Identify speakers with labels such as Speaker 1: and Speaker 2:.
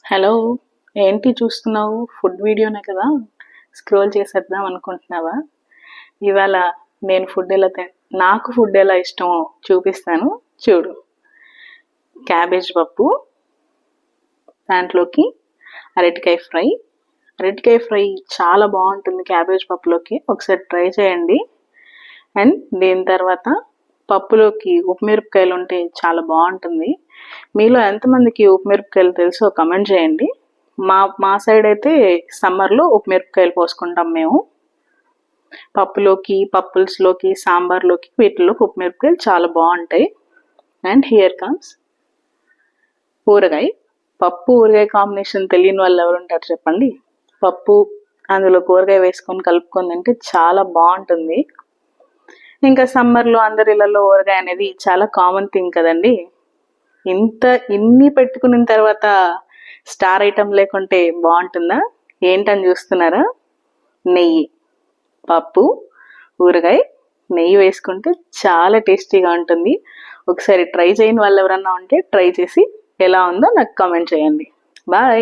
Speaker 1: Hello! ఏంటి చూస్తున్నావు? Food వీడియోనే కదా! స్క్రోల్ చేసేద్దాం అనుకుంటున్నావా? ఇవాళ నేను నాకు ఫుడ్ ఎలా ఇష్టమో చూపిస్తాను చూడు. క్యాబేజ్ పప్పు, దాంట్లోకి అరటికాయ ఫ్రై. అరటికాయ ఫ్రై చాలా బాగుంటుంది క్యాబేజ్ పప్పులోకి, ఒకసారి ట్రై చేయండి. అండ్ దీని తర్వాత పప్పులోకి ఉప్పుమిరపకాయలు ఉంటే చాలా బాగుంటుంది. మీలో ఎంతమందికి ఉప్పుమిరపకాయలు తెలుసో కమెంట్ చేయండి. మా సైడ్ అయితే సమ్మర్లో ఉప్పుమిరపకాయలు పోసుకుంటాం మేము. పప్పులోకి, పప్పుల్స్లోకి, సాంబార్లోకి, వీటిలోకి ఉప్పుమిరపకాయలు చాలా బాగుంటాయి. అండ్ హియర్ కమ్స్ ఊరగాయ. పప్పు ఊరగాయ కాంబినేషన్ తెలియని వాళ్ళు ఎవరు ఉంటారు చెప్పండి. పప్పు అందులో కూరగాయ వేసుకొని కలుపుకొని తింటే చాలా బాగుంటుంది. ఇంకా సమ్మర్లో అందరి ఇళ్ళలో ఊరగాయ అనేది చాలా కామన్ థింగ్ కదండి. ఇన్ని పెట్టుకున్న తర్వాత స్టార్ ఐటమ్ లేకుంటే బాగుంటుందా? ఏంటని చూస్తున్నారా? నెయ్యి. పప్పు, ఊరగాయ, నెయ్యి వేసుకుంటే చాలా టేస్టీగా ఉంటుంది. ఒకసారి ట్రై చేయని వాళ్ళు ఎవరన్నా ఉంటే ట్రై చేసి ఎలా ఉందో నాకు కామెంట్ చేయండి. బాయ్.